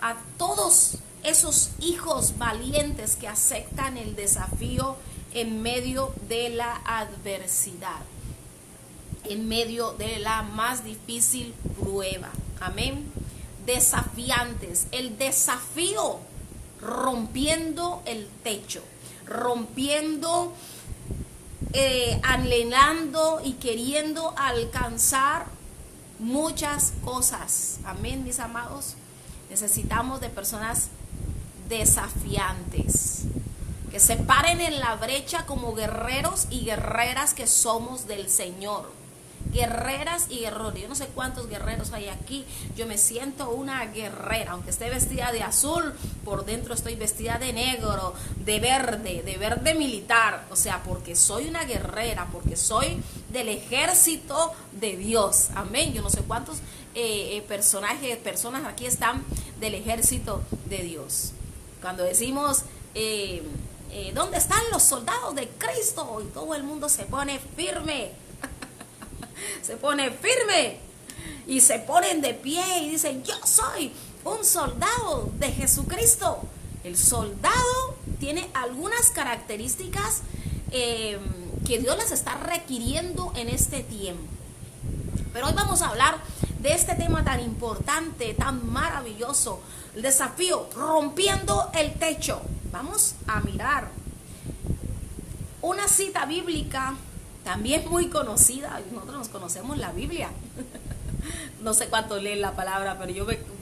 a todos esos hijos valientes que aceptan el desafío en medio de la adversidad, en medio de la más difícil prueba. Amén. Desafiantes. El desafío, rompiendo el techo, rompiendo, anhelando y queriendo alcanzar muchas cosas. Amén, mis amados. Necesitamos de personas desafiantes, que se paren en la brecha como guerreros y guerreras que somos del Señor. Guerreras y guerreros. Yo no sé cuántos guerreros hay aquí. Yo me siento una guerrera, aunque esté vestida de azul, por dentro estoy vestida de negro, de verde militar. O sea, porque soy una guerrera, porque soy del ejército de Dios. Amén. Yo no sé cuántos personas aquí están del ejército de Dios. Cuando decimos ¿dónde están los soldados de Cristo? Y todo el mundo se pone firme. Se pone firme y se ponen de pie y dicen: yo soy un soldado de Jesucristo. El soldado tiene algunas características que Dios les está requiriendo en este tiempo. Pero hoy vamos a hablar de este tema tan importante, tan maravilloso, el desafío, rompiendo el techo. Vamos a mirar una cita bíblica también muy conocida. Nosotros nos conocemos la Biblia. No sé cuánto leen la palabra, pero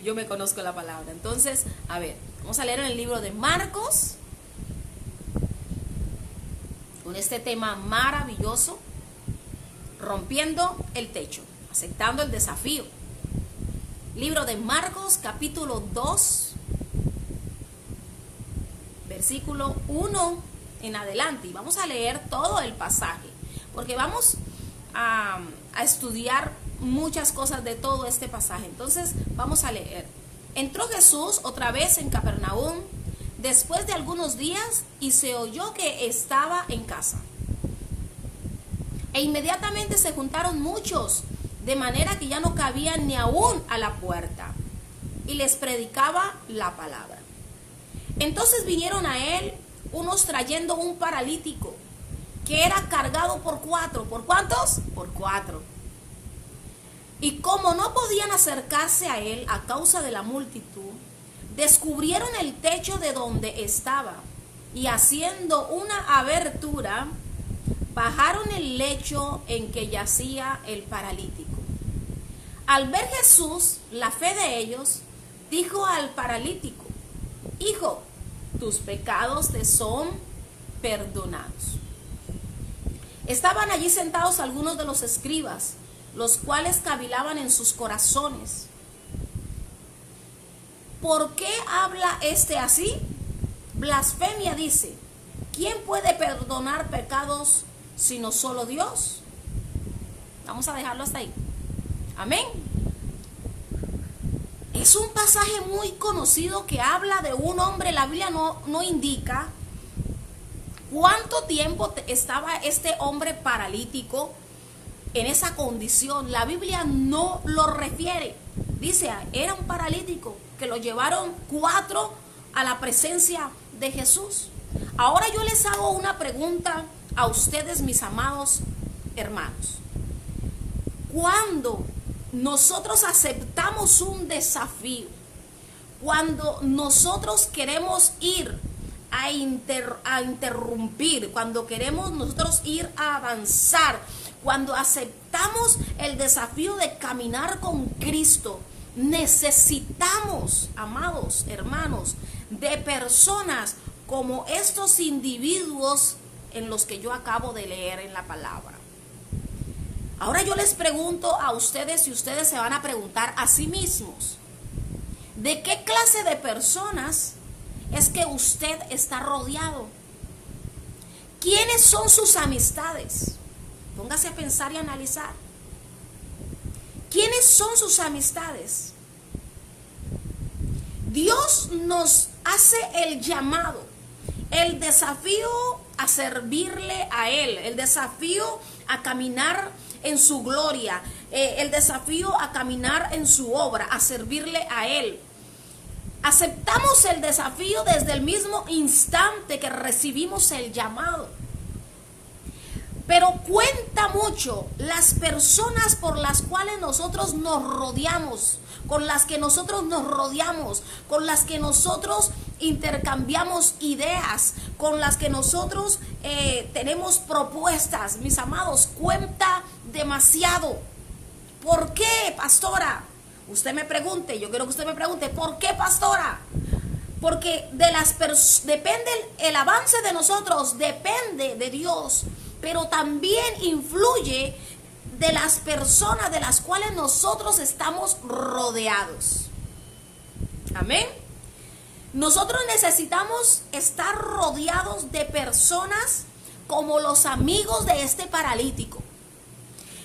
yo me conozco la palabra. Entonces, a ver, vamos a leer en el libro de Marcos, con este tema maravilloso, rompiendo el techo, aceptando el desafío. Libro de Marcos, capítulo 2, versículo 1 en adelante. Y vamos a leer todo el pasaje, porque vamos a estudiar muchas cosas de todo este pasaje. Entonces vamos a leer. Entró Jesús otra vez en Capernaum después de algunos días y se oyó que estaba en casa. E inmediatamente se juntaron muchos, de manera que ya no cabían ni aún a la puerta, y les predicaba la palabra. Entonces vinieron a él unos trayendo un paralítico, que era cargado por 4. ¿Por cuántos? Por 4. Y como no podían acercarse a él a causa de la multitud, descubrieron el techo de donde estaba, y haciendo una abertura, bajaron el lecho en que yacía el paralítico. Al ver Jesús la fe de ellos, dijo al paralítico: hijo, tus pecados te son perdonados. Estaban allí sentados algunos de los escribas, los cuales cavilaban en sus corazones: ¿por qué habla este así? Blasfemia dice. ¿Quién puede perdonar pecados sino solo Dios? Vamos a dejarlo hasta ahí. Amén. Es un pasaje muy conocido que habla de un hombre. La Biblia no indica cuánto tiempo estaba este hombre paralítico en esa condición. La Biblia no lo refiere. Dice, era un paralítico que lo llevaron 4 a la presencia de Jesús. Ahora yo les hago una pregunta a ustedes, mis amados hermanos. Cuando nosotros aceptamos un desafío, cuando nosotros queremos ir a interrumpir, cuando queremos nosotros ir a avanzar, cuando aceptamos el desafío de caminar con Cristo, necesitamos, amados hermanos, de personas como estos individuos en los que yo acabo de leer en la palabra. Ahora yo les pregunto a ustedes, y ustedes se van a preguntar a sí mismos: ¿de qué clase de personas es que usted está rodeado? ¿Quiénes son sus amistades? Póngase a pensar y analizar. ¿Quiénes son sus amistades? Dios nos hace el llamado, el desafío a servirle a Él, el desafío a caminar en su gloria, el desafío a caminar en su obra, a servirle a Él. Aceptamos el desafío desde el mismo instante que recibimos el llamado. Pero cuenta mucho las personas por las cuales nosotros nos rodeamos, con las que nosotros nos rodeamos, con las que nosotros intercambiamos ideas, con las que nosotros tenemos propuestas. Mis amados, cuenta demasiado. ¿Por qué, pastora? Usted me pregunte, yo quiero que usted me pregunte, ¿por qué, pastora? Porque depende el avance de nosotros, depende de Dios, pero también influye de las personas de las cuales nosotros estamos rodeados. Amén. Nosotros necesitamos estar rodeados de personas como los amigos de este paralítico.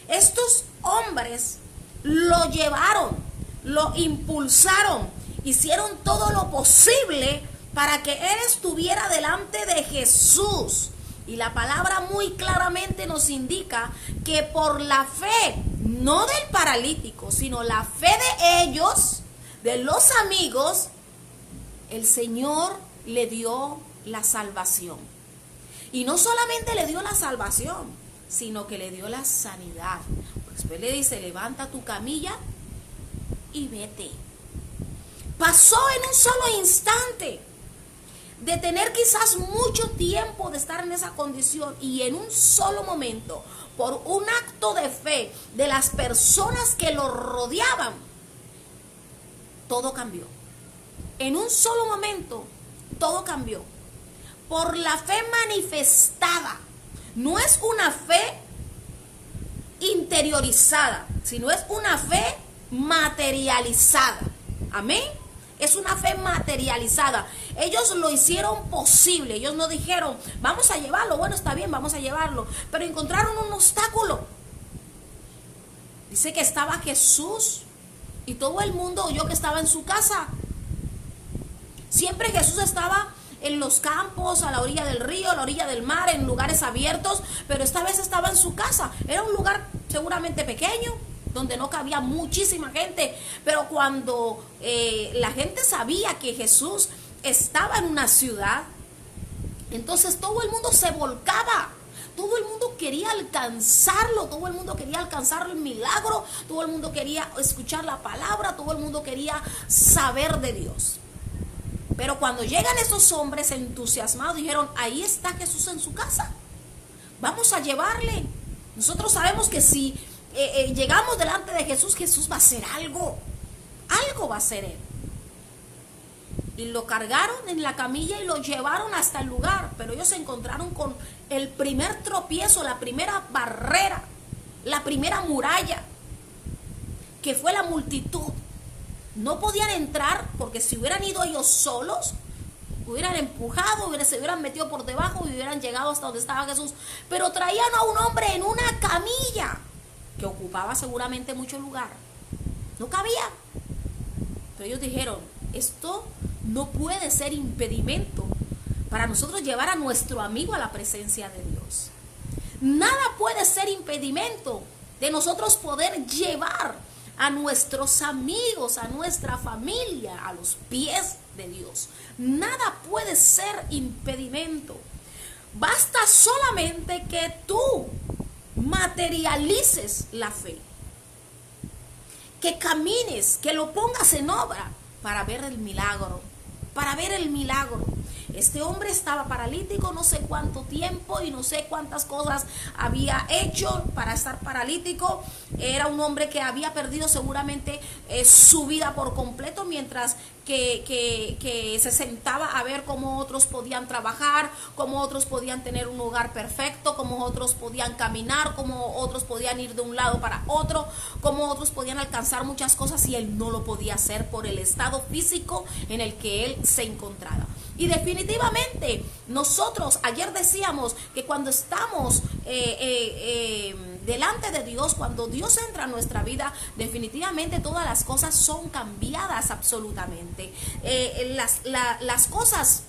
Estos hombres lo llevaron, lo impulsaron, hicieron todo lo posible para que él estuviera delante de Jesús. Y la palabra muy claramente nos indica que por la fe, no del paralítico, sino la fe de ellos, de los amigos, el Señor le dio la salvación. Y no solamente le dio la salvación, sino que le dio la sanidad. Después le dice, levanta tu camilla y vete. Pasó en un solo instante de tener quizás mucho tiempo de estar en esa condición, y en un solo momento, por un acto de fe de las personas que lo rodeaban, todo cambió. En un solo momento, todo cambió. Por la fe manifestada. No es una fe interiorizada, sino es una fe materializada. Amén. Es una fe materializada. Ellos lo hicieron posible. Ellos no dijeron, vamos a llevarlo. Bueno, está bien, vamos a llevarlo. Pero encontraron un obstáculo. Dice que estaba Jesús y todo el mundo oyó que estaba en su casa. Siempre Jesús estaba en los campos, a la orilla del río, a la orilla del mar, en lugares abiertos, pero esta vez estaba en su casa. Era un lugar seguramente pequeño, donde no cabía muchísima gente, pero cuando la gente sabía que Jesús estaba en una ciudad, entonces todo el mundo se volcaba. Todo el mundo quería alcanzarlo, todo el mundo quería alcanzar el milagro, todo el mundo quería escuchar la palabra, todo el mundo quería saber de Dios. Pero cuando llegan esos hombres entusiasmados, dijeron, ahí está Jesús en su casa, vamos a llevarle. Nosotros sabemos que si llegamos delante de Jesús, Jesús va a hacer algo va a hacer él. Y lo cargaron en la camilla y lo llevaron hasta el lugar, pero ellos se encontraron con el primer tropiezo, la primera barrera, la primera muralla, que fue la multitud. No podían entrar porque si hubieran ido ellos solos, hubieran empujado, se hubieran metido por debajo y hubieran llegado hasta donde estaba Jesús. Pero traían a un hombre en una camilla que ocupaba seguramente mucho lugar. No cabía. Pero ellos dijeron, esto no puede ser impedimento para nosotros llevar a nuestro amigo a la presencia de Dios. Nada puede ser impedimento de nosotros poder llevar a nuestros amigos, a nuestra familia, a los pies de Dios. Nada puede ser impedimento. Basta solamente que tú materialices la fe, que camines, que lo pongas en obra para ver el milagro, para ver el milagro. Este hombre estaba paralítico no sé cuánto tiempo y no sé cuántas cosas había hecho para estar paralítico. Era un hombre que había perdido seguramente su vida por completo, mientras que se sentaba a ver cómo otros podían trabajar, cómo otros podían tener un hogar perfecto, cómo otros podían caminar, cómo otros podían ir de un lado para otro, cómo otros podían alcanzar muchas cosas, y él no lo podía hacer por el estado físico en el que él se encontraba. Y definitivamente nosotros ayer decíamos que cuando estamos delante de Dios, cuando Dios entra a nuestra vida, definitivamente todas las cosas son cambiadas absolutamente. Las cosas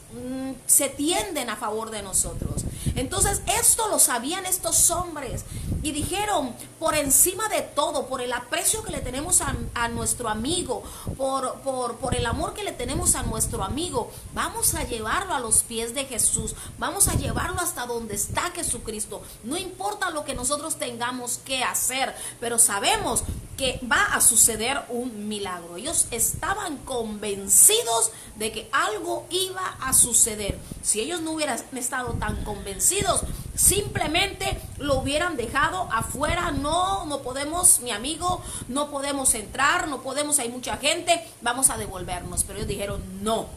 se tienden a favor de nosotros. Entonces esto lo sabían estos hombres, y dijeron, por encima de todo, por el aprecio que le tenemos a nuestro amigo, por el amor que le tenemos a nuestro amigo, vamos a llevarlo a los pies de Jesús, vamos a llevarlo hasta donde está Jesucristo. No importa lo que nosotros tengamos que hacer, pero sabemos que va a suceder un milagro. Ellos estaban convencidos de que algo iba a suceder. Si ellos no hubieran estado tan convencidos, simplemente lo hubieran dejado afuera. No podemos, mi amigo, no podemos entrar, no podemos, hay mucha gente, vamos a devolvernos. Pero ellos dijeron, no,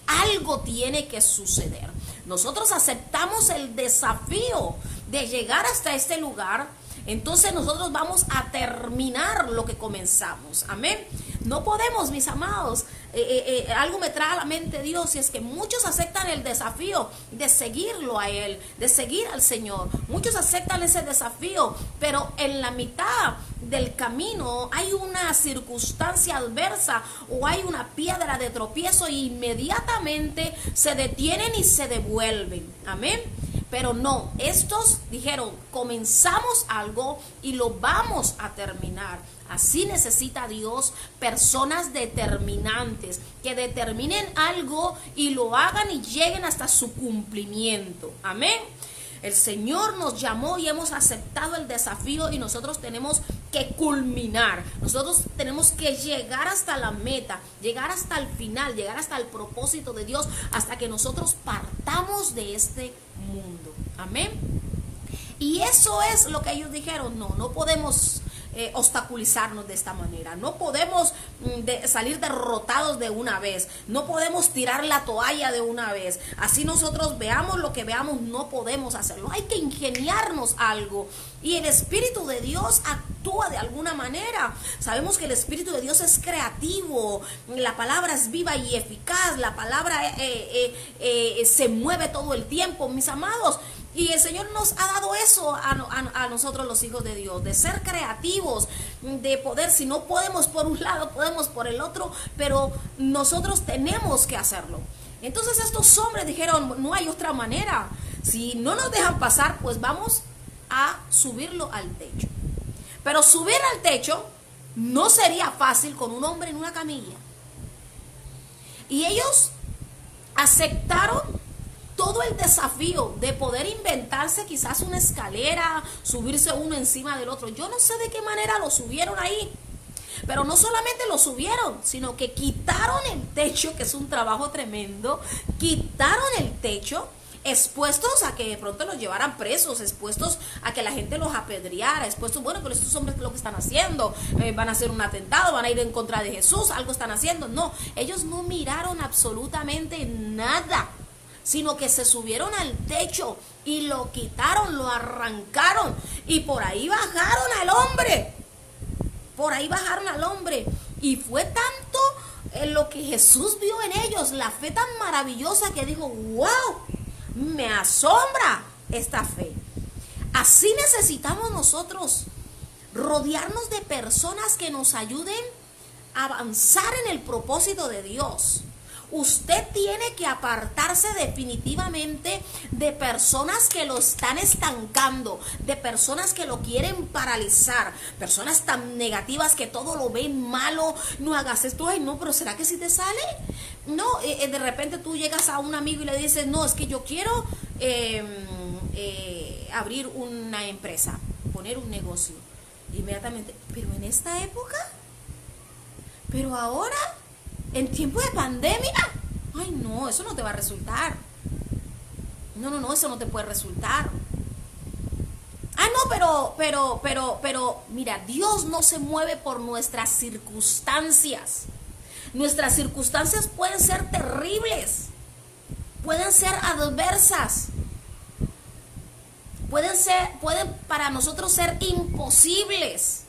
algo tiene que suceder. Nosotros aceptamos el desafío de llegar hasta este lugar. Entonces nosotros vamos a terminar lo que comenzamos. Amén. No podemos, mis amados. Algo me trae a la mente Dios, y es que muchos aceptan el desafío de seguirlo a Él, de seguir al Señor. Muchos aceptan ese desafío, pero en la mitad del camino hay una circunstancia adversa o hay una piedra de tropiezo, y inmediatamente se detienen y se devuelven. Amén. Pero no, estos dijeron, comenzamos algo y lo vamos a terminar. Así necesita Dios personas determinantes, que determinen algo y lo hagan y lleguen hasta su cumplimiento. Amén. El Señor nos llamó y hemos aceptado el desafío, y nosotros tenemos que culminar. Nosotros tenemos que llegar hasta la meta, llegar hasta el final, llegar hasta el propósito de Dios, hasta que nosotros partamos de este mundo. Amén. Y eso es lo que ellos dijeron. No podemos obstaculizarnos de esta manera. No podemos salir derrotados de una vez. No podemos tirar la toalla de una vez. Así nosotros veamos lo que veamos, no podemos hacerlo. Hay que ingeniarnos algo. Y el Espíritu de Dios actúa de alguna manera. Sabemos que el Espíritu de Dios es creativo. La palabra es viva y eficaz. La palabra se mueve todo el tiempo, mis amados. Y el Señor nos ha dado eso a nosotros, los hijos de Dios, de ser creativos, de poder, si no podemos por un lado, podemos por el otro, pero nosotros tenemos que hacerlo. Entonces estos hombres dijeron, no hay otra manera. Si no nos dejan pasar, pues vamos a subirlo al techo. Pero subir al techo no sería fácil con un hombre en una camilla. Y ellos aceptaron todo el desafío de poder inventarse quizás una escalera, subirse uno encima del otro. Yo no sé de qué manera lo subieron ahí, pero no solamente lo subieron, sino que quitaron el techo, que es un trabajo tremendo. Quitaron el techo, expuestos a que de pronto los llevaran presos, expuestos a que la gente los apedreara, expuestos, bueno, pero estos hombres, lo que están haciendo, van a hacer un atentado, van a ir en contra de Jesús, algo están haciendo. No, ellos no miraron absolutamente nada, sino que se subieron al techo y lo quitaron, lo arrancaron, y por ahí bajaron al hombre. Por ahí bajaron al hombre. Y fue tanto lo que Jesús vio en ellos, la fe tan maravillosa, que dijo, wow, me asombra esta fe. Así necesitamos nosotros, rodearnos de personas que nos ayuden a avanzar en el propósito de Dios. Usted tiene que apartarse definitivamente de personas que lo están estancando, de personas que lo quieren paralizar, personas tan negativas que todo lo ven malo. No hagas esto, ay no, pero ¿será que sí te sale? No, de repente tú llegas a un amigo y le dices, no, es que yo quiero abrir una empresa, poner un negocio. Inmediatamente, pero en esta época, pero ahora, en tiempo de pandemia, ay no, eso no te va a resultar. No, eso no te puede resultar. Ah, no, pero, mira, Dios no se mueve por nuestras circunstancias. Nuestras circunstancias pueden ser terribles, pueden ser adversas, pueden para nosotros ser imposibles.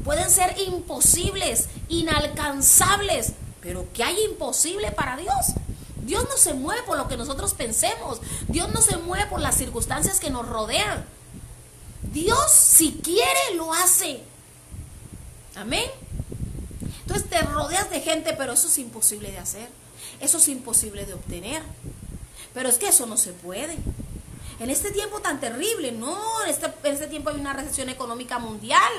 Pueden ser imposibles, inalcanzables, pero ¿qué hay imposible para Dios? Dios no se mueve por lo que nosotros pensemos. Dios no se mueve por las circunstancias que nos rodean. Dios, si quiere, lo hace. Amén. Entonces te rodeas de gente, pero eso es imposible de hacer. Eso es imposible de obtener. Pero es que eso no se puede. En este tiempo tan terrible, no, en este tiempo hay una recesión económica mundial.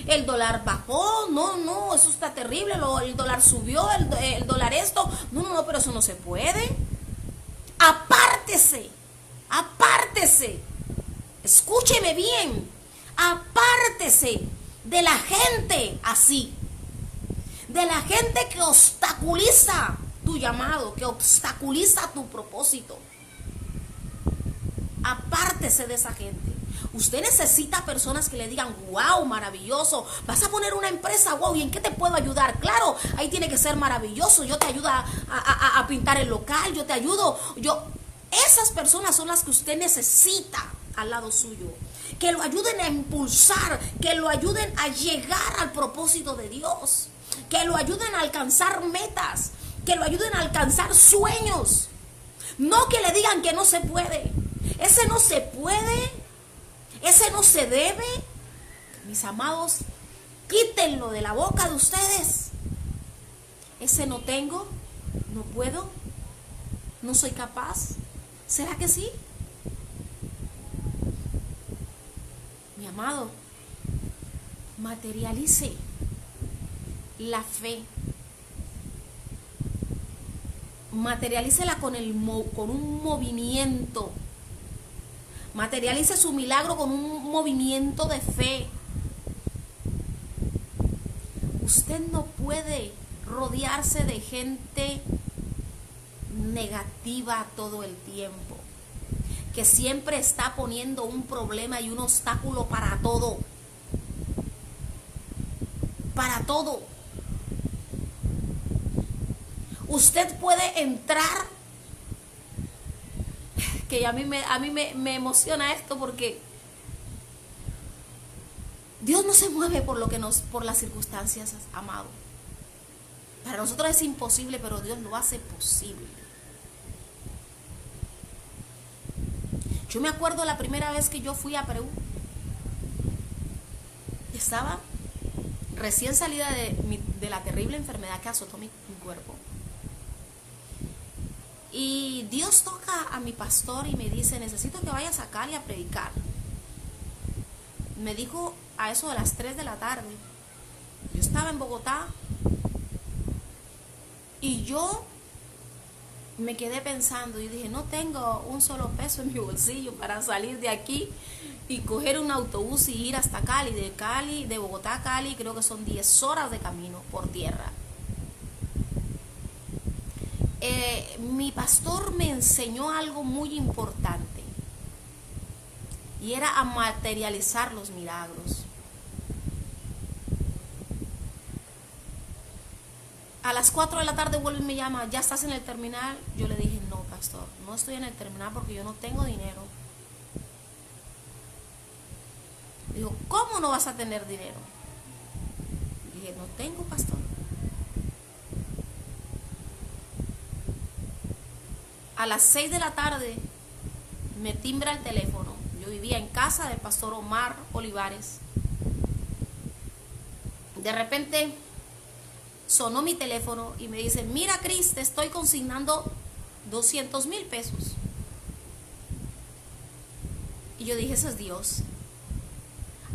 El dólar bajó, no, eso está terrible, el dólar subió, el dólar esto, no, pero eso no se puede. Apártese, escúcheme bien, apártese de la gente así, de la gente que obstaculiza tu llamado, que obstaculiza tu propósito. Apártese de esa gente. Usted necesita personas que le digan, wow, maravilloso, vas a poner una empresa, wow, ¿y en qué te puedo ayudar? Claro, ahí tiene que ser maravilloso, yo te ayudo a pintar el local, yo te ayudo, esas personas son las que usted necesita al lado suyo, que lo ayuden a impulsar, que lo ayuden a llegar al propósito de Dios, que lo ayuden a alcanzar metas, que lo ayuden a alcanzar sueños. No que le digan que no se puede. Ese no se puede, ese no se debe. Mis amados, quítenlo de la boca de ustedes. Ese no tengo, no puedo, no soy capaz. ¿Será que sí? Mi amado, materialice la fe. Materialícela con un movimiento. Materialice su milagro con un movimiento de fe. Usted no puede rodearse de gente negativa todo el tiempo, que siempre está poniendo un problema y un obstáculo para todo. Para todo. Usted puede entrar, que a mí me emociona esto, porque Dios no se mueve por las circunstancias, amado. Para nosotros es imposible, pero Dios lo hace posible. Yo me acuerdo la primera vez que yo fui a Perú. Estaba recién salida de la terrible enfermedad que azotó mi cuerpo. Y Dios toca a mi pastor y me dice, necesito que vayas a Cali a predicar. Me dijo a eso de las 3 de la tarde. Yo estaba en Bogotá y yo me quedé pensando y dije, no tengo un solo peso en mi bolsillo para salir de aquí y coger un autobús y ir hasta Cali. De Bogotá a Cali creo que son 10 horas de camino por tierra. Mi pastor me enseñó algo muy importante y era a materializar los milagros. A las 4 de la tarde vuelve y me llama, ¿ya estás en el terminal? Yo le dije, no, pastor, no estoy en el terminal porque yo no tengo dinero. Dijo, ¿cómo no vas a tener dinero? Dije, no tengo, pastor. A las 6 de la tarde me timbra el teléfono. Yo vivía en casa del pastor Omar Olivares. De repente sonó mi teléfono y me dice, mira, Cris, te estoy consignando 200,000 pesos. Y yo dije, eso es Dios.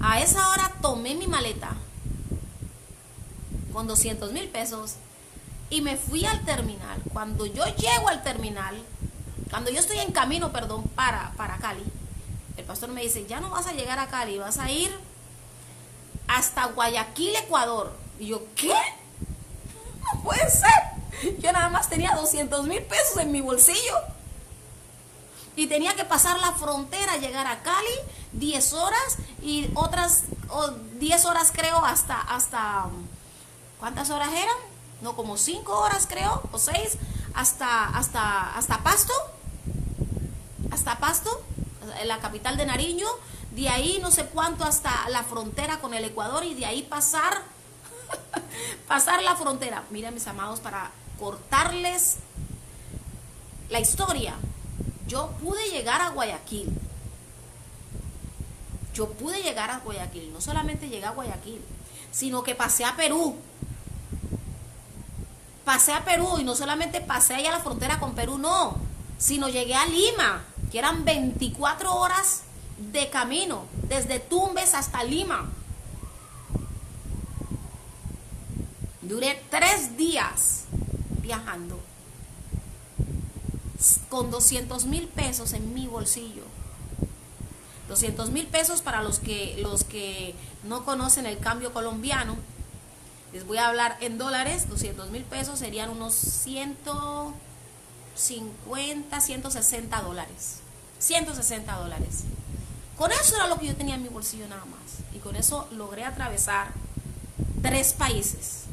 A esa hora tomé mi maleta con 200,000 pesos y me fui al terminal. Cuando yo llego al terminal, cuando yo estoy en camino, para Cali, el pastor me dice, ya no vas a llegar a Cali, vas a ir hasta Guayaquil, Ecuador. Y yo, ¿qué? No puede ser. Yo nada más tenía 200,000 pesos en mi bolsillo y tenía que pasar la frontera, llegar a Cali 10 horas y otras 10 horas creo hasta ¿cuántas horas eran? No, como 5 horas creo, o 6, hasta Pasto, la capital de Nariño. De ahí no sé cuánto hasta la frontera con el Ecuador y de ahí pasar la frontera. Miren, mis amados, para cortarles la historia, yo pude llegar a Guayaquil. No solamente llegué a Guayaquil, sino que pasé a Perú. Y no solamente pasé allá a la frontera con Perú, no, sino llegué a Lima. que eran 24 horas de camino, desde Tumbes hasta Lima. Duré 3 días viajando con 200,000 pesos en mi bolsillo. 200,000 pesos, para los que no conocen el cambio colombiano, les voy a hablar en dólares. 200,000 pesos serían unos 150, 160 dólares. 160 dólares. Con eso era lo que yo tenía en mi bolsillo nada más. Y con eso logré atravesar 3 países.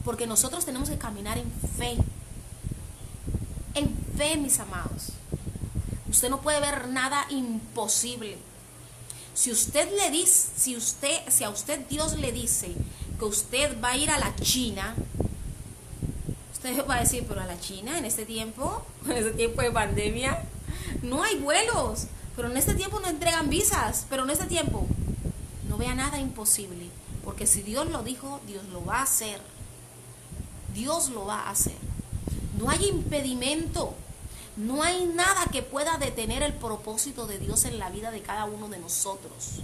Porque nosotros tenemos que caminar en fe. En fe, mis amados. Usted no puede ver nada imposible. Si a usted Dios le dice que usted va a ir a la China, usted va a decir, pero a la China en este tiempo de pandemia, no hay vuelos, pero en este tiempo no entregan visas, pero en este tiempo no vea nada imposible, porque si Dios lo dijo, Dios lo va a hacer. Dios lo va a hacer. No hay impedimento. No hay nada que pueda detener el propósito de Dios en la vida de cada uno de nosotros.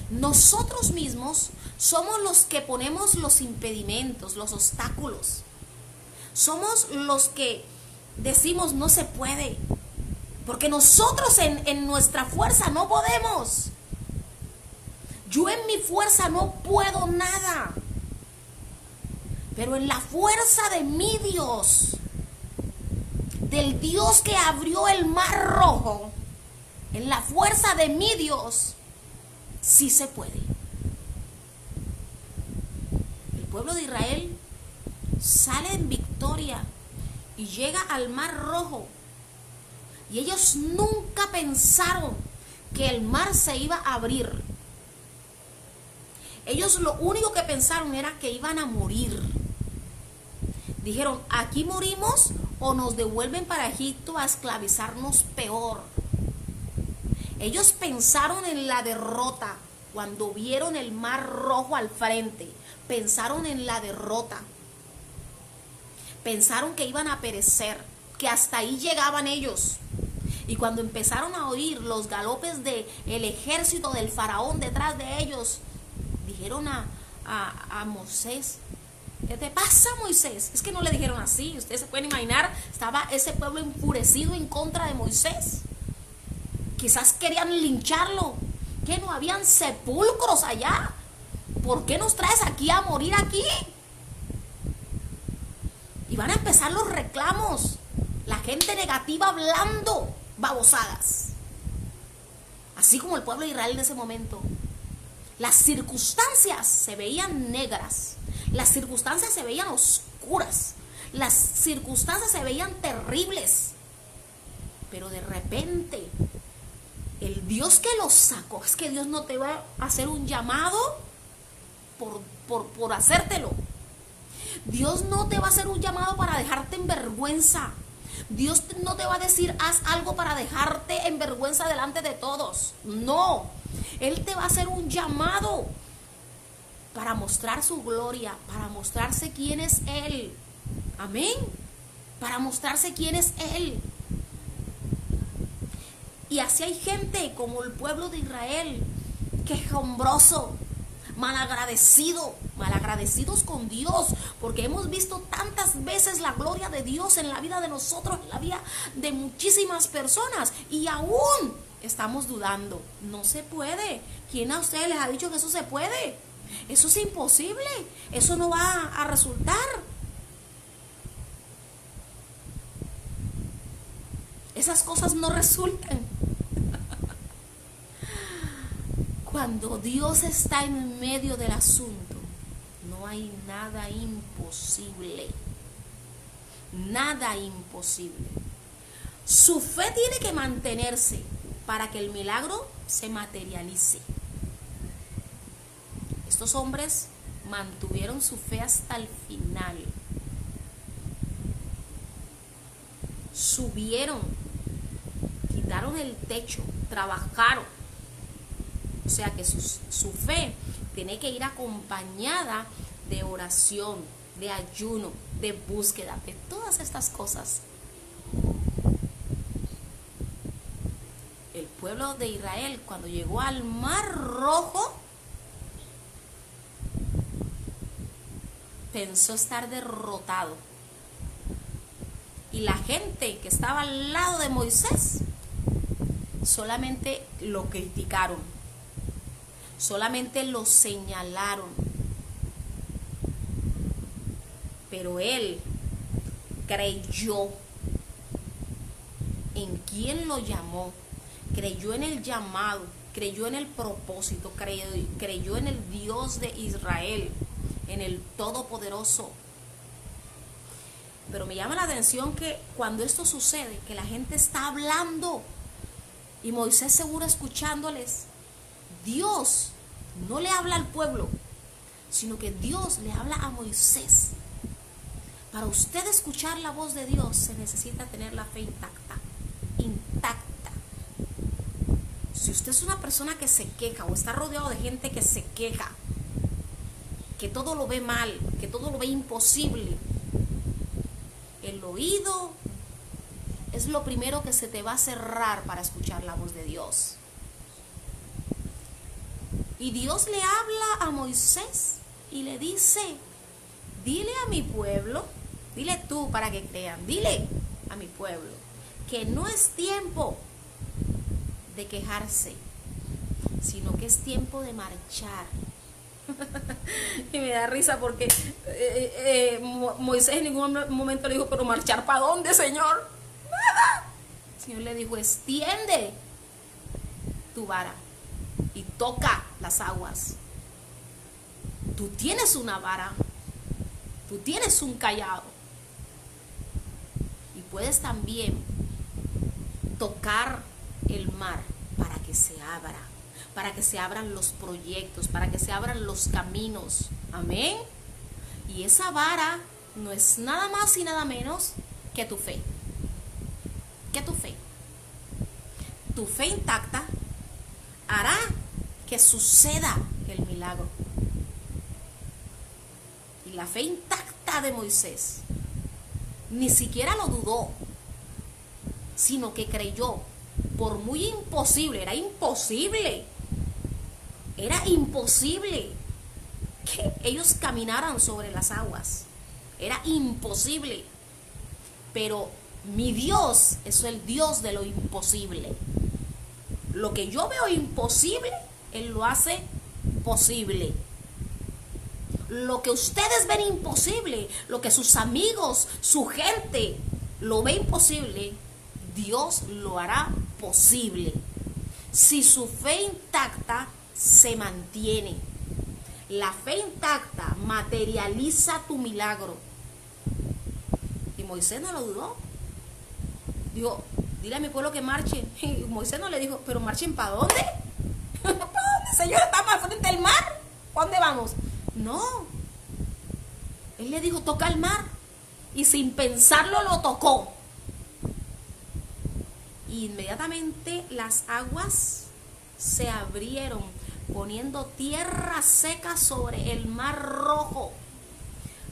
Nosotros mismos somos los que ponemos los impedimentos, los obstáculos. Somos los que decimos no se puede, porque nosotros en nuestra fuerza no podemos. Yo en mi fuerza no puedo nada, pero en la fuerza de mi Dios, del Dios que abrió el mar rojo, en la fuerza de mi Dios, sí se puede. El pueblo de Israel sale en victoria y llega al mar rojo, y ellos nunca pensaron que el mar se iba a abrir. Ellos lo único que pensaron era que iban a morir. Dijeron, aquí morimos o nos devuelven para Egipto a esclavizarnos peor. Ellos pensaron en la derrota. Cuando vieron el mar rojo al frente, pensaron en la derrota. Pensaron que iban a perecer, que hasta ahí llegaban ellos. Y cuando empezaron a oír los galopes del ejército del faraón detrás de ellos, dijeron a Moisés, ¿qué te pasa, Moisés? Es que no le dijeron así. Ustedes se pueden imaginar, estaba ese pueblo enfurecido en contra de Moisés. Quizás querían lincharlo. ¿Que no habían sepulcros allá? ¿Por qué nos traes aquí a morir aquí? Y van a empezar los reclamos. La gente negativa hablando babosadas. Así como el pueblo de Israel en ese momento. Las circunstancias se veían negras. Las circunstancias se veían oscuras. Las circunstancias se veían terribles. Pero de repente, el Dios que los sacó, es que Dios no te va a hacer un llamado por hacértelo. Dios no te va a hacer un llamado para dejarte en vergüenza. Dios no te va a decir, haz algo para dejarte en vergüenza delante de todos. No, Él te va a hacer un llamado para mostrar su gloria, para mostrarse quién es Él. Amén. Para mostrarse quién es Él. Y así hay gente como el pueblo de Israel, quejumbroso, malagradecidos con Dios, porque hemos visto tantas veces la gloria de Dios en la vida de nosotros, en la vida de muchísimas personas, y aún estamos dudando. No se puede. ¿Quién a ustedes les ha dicho que eso se puede? Eso es imposible. Eso no va a resultar. Esas cosas no resultan. Cuando Dios está en medio del asunto, no hay nada imposible. Nada imposible. Su fe tiene que mantenerse para que el milagro se materialice. Estos hombres mantuvieron su fe hasta el final. Subieron, quitaron el techo, trabajaron. O sea que su fe tiene que ir acompañada de oración, de ayuno, de búsqueda, de todas estas cosas. pueblo de Israel, cuando llegó al Mar Rojo, pensó estar derrotado. Y la gente que estaba al lado de Moisés solamente lo criticaron, solamente lo señalaron. Pero él creyó en quien lo llamó, creyó en el llamado, creyó en el propósito, creyó en el Dios de Israel, en el Todopoderoso. Pero me llama la atención que cuando esto sucede, que la gente está hablando y Moisés seguro escuchándoles, Dios no le habla al pueblo, sino que Dios le habla a Moisés. Para usted escuchar la voz de Dios se necesita tener la fe intacta. Si usted es una persona que se queja o está rodeado de gente que se queja, que todo lo ve mal, que todo lo ve imposible, el oído es lo primero que se te va a cerrar para escuchar la voz de Dios. Y Dios le habla a Moisés y le dice, dile a mi pueblo, dile tú para que crean, dile a mi pueblo que no es tiempo de quejarse, sino que es tiempo de marchar. Y me da risa porque Moisés en ningún momento le dijo, pero ¿marchar para dónde, Señor? Nada. El Señor le dijo, extiende tu vara y toca las aguas. Tú tienes una vara, tú tienes un cayado y puedes también tocar el mar para que se abra, para que se abran los proyectos, para que se abran los caminos. Amén. Y esa vara no es nada más y nada menos que tu fe. ¿Qué tu fe? Tu fe intacta hará que suceda el milagro. Y la fe intacta de Moisés ni siquiera lo dudó, sino que creyó. Por muy imposible, era imposible que ellos caminaran sobre las aguas, era imposible, pero mi Dios es el Dios de lo imposible. Lo que yo veo imposible, Él lo hace posible. Lo que ustedes ven imposible, lo que sus amigos, su gente lo ve imposible, Dios lo hará posible. Si su fe intacta se mantiene. La fe intacta materializa tu milagro. Y Moisés no lo dudó. Dijo, dile a mi pueblo que marchen. Y Moisés no le dijo, pero marchen ¿para dónde? ¿Para dónde, Señor? Estamos al frente del mar. ¿Para dónde vamos? No. Él le dijo, toca el mar. Y sin pensarlo lo tocó. Inmediatamente las aguas se abrieron, poniendo tierra seca sobre el Mar Rojo.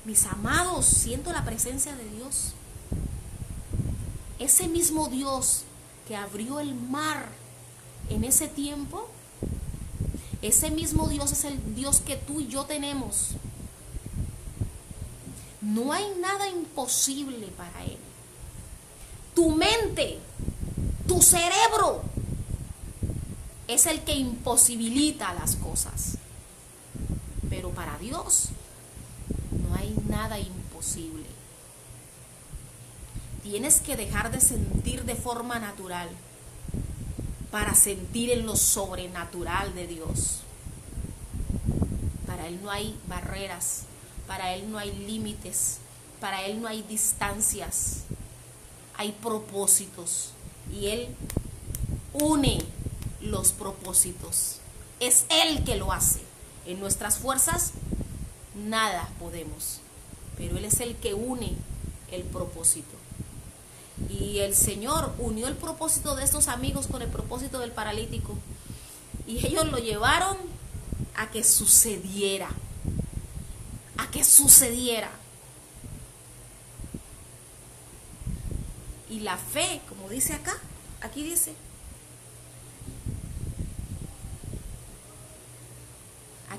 Mis amados, siento la presencia de Dios. Ese mismo Dios que abrió el mar en ese tiempo, ese mismo Dios es el Dios que tú y yo tenemos. No hay nada imposible para Él. Tu mente, tu cerebro es el que imposibilita las cosas. Pero para Dios no hay nada imposible. Tienes que dejar de sentir de forma natural para sentir en lo sobrenatural de Dios. Para Él no hay barreras, para Él no hay límites, para Él no hay distancias. Hay propósitos y Él une los propósitos. Es Él que lo hace. En nuestras fuerzas nada podemos, pero Él es el que une el propósito. Y el Señor unió el propósito de estos amigos con el propósito del paralítico. Y ellos lo llevaron a que sucediera. A que sucediera. Y la fe, como dice acá, aquí dice,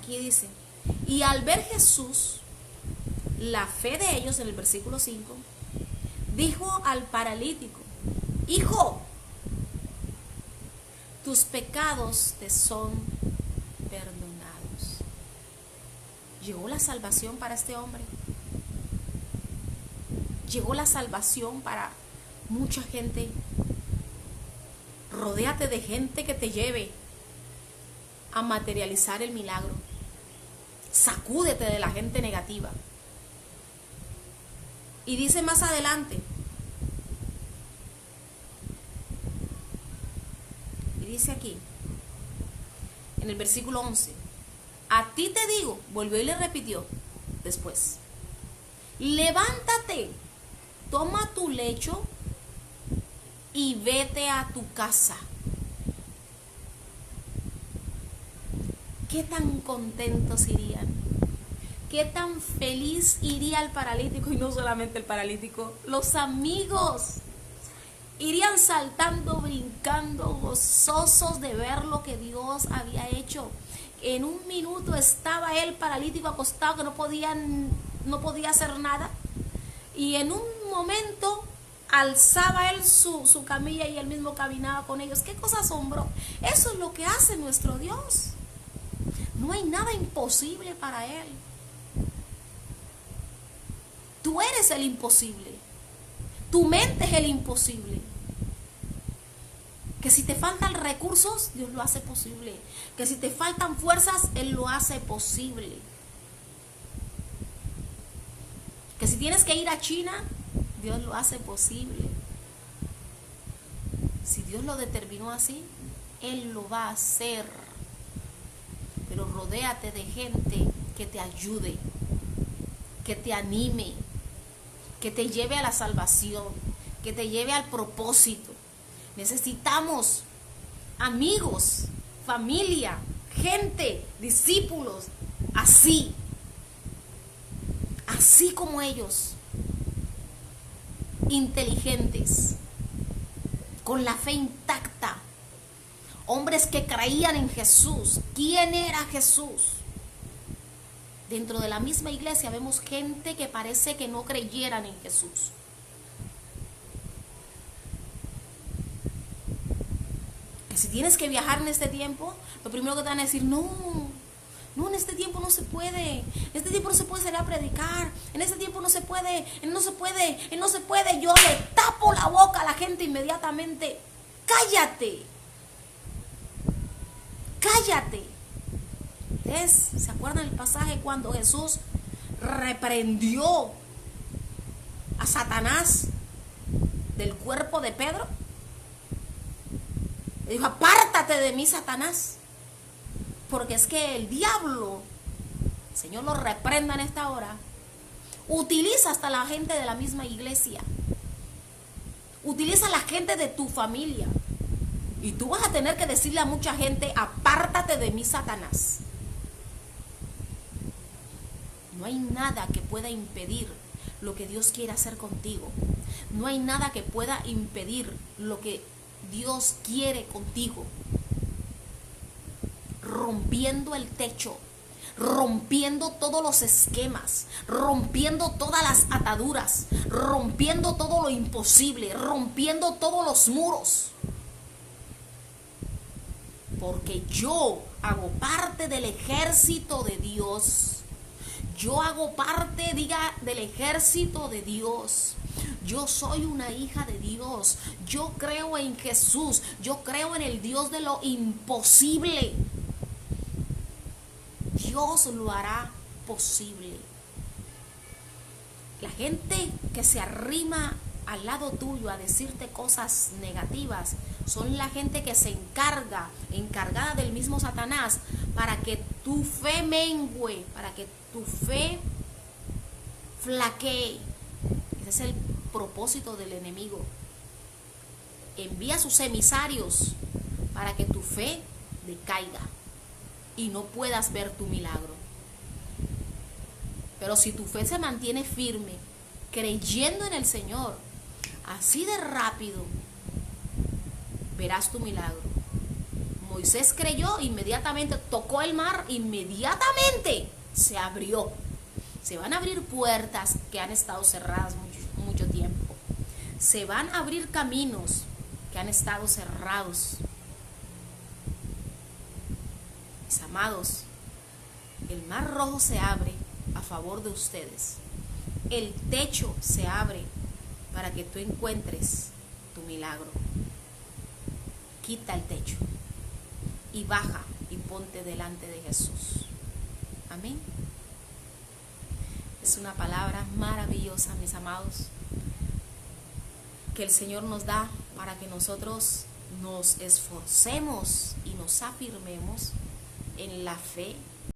Aquí dice, y al ver Jesús la fe de ellos, en el versículo 5, dijo al paralítico, hijo, tus pecados te son perdonados. Llegó la salvación para este hombre. Llegó la salvación para mucha gente. Rodéate de gente que te lleve a materializar el milagro. Sacúdete de la gente negativa. Y dice más adelante, y dice aquí, en el versículo 11, a ti te digo, volvió y le repitió después, levántate, toma tu lecho y vete a tu casa. ¿Qué tan contentos irían? ¿Qué tan feliz iría el paralítico? Y no solamente el paralítico, los amigos irían saltando, brincando, gozosos de ver lo que Dios había hecho. En un minuto estaba él paralítico acostado que no podía hacer nada, y en un momento alzaba él su camilla y él mismo caminaba con ellos. ¡Qué cosa asombrosa! Eso es lo que hace nuestro Dios. No hay nada imposible para él. Tú eres el imposible. Tu mente es el imposible. Que si te faltan recursos, Dios lo hace posible. Que si te faltan fuerzas, Él lo hace posible. Que si tienes que ir a China, Dios lo hace posible. Si Dios lo determinó así, Él lo va a hacer. Pero rodéate de gente que te ayude, que te anime, que te lleve a la salvación, que te lleve al propósito. Necesitamos amigos, familia, gente, discípulos, así como ellos, inteligentes, con la fe intacta, hombres que creían en Jesús. ¿Quién era Jesús? Dentro de la misma iglesia vemos gente que parece que no creyeran en Jesús. Que si tienes que viajar en este tiempo, lo primero que te van a decir, no, en este tiempo no se puede, en este tiempo no se puede salir a predicar, en este tiempo no se puede, no se puede. Yo le tapo la boca a la gente inmediatamente. Cállate. ¿Se acuerdan el pasaje cuando Jesús reprendió a Satanás del cuerpo de Pedro? Le dijo, apártate de mí, Satanás. Porque es que el diablo, el Señor lo reprenda en esta hora, utiliza hasta la gente de la misma iglesia. Utiliza a la gente de tu familia. Y tú vas a tener que decirle a mucha gente, apártate de mí, Satanás. No hay nada que pueda impedir lo que Dios quiere hacer contigo. No hay nada que pueda impedir lo que Dios quiere contigo. Rompiendo el techo, rompiendo todos los esquemas, rompiendo todas las ataduras, rompiendo todo lo imposible, rompiendo todos los muros. Porque yo hago parte del ejército de Dios. Yo hago parte, del ejército de Dios. Yo soy una hija de Dios. Yo creo en Jesús. Yo creo en el Dios de lo imposible. Dios lo hará posible. La gente que se arrima al lado tuyo a decirte cosas negativas son la gente que se encargada del mismo Satanás, para que tu fe mengüe, para que tu fe flaquee. Ese es el propósito del enemigo. Envía sus emisarios para que tu fe decaiga y no puedas ver tu milagro. Pero si tu fe se mantiene firme, creyendo en el Señor, así de rápido verás tu milagro. Moisés creyó, inmediatamente tocó el mar, inmediatamente se abrió. Se van a abrir puertas que han estado cerradas mucho tiempo. Se van a abrir caminos que han estado cerrados. Mis amados, el mar rojo se abre a favor de ustedes. El techo se abre para que tú encuentres tu milagro. Quita el techo y baja y ponte delante de Jesús. Amén. Es una palabra maravillosa, mis amados, que el Señor nos da para que nosotros nos esforcemos y nos afirmemos en la fe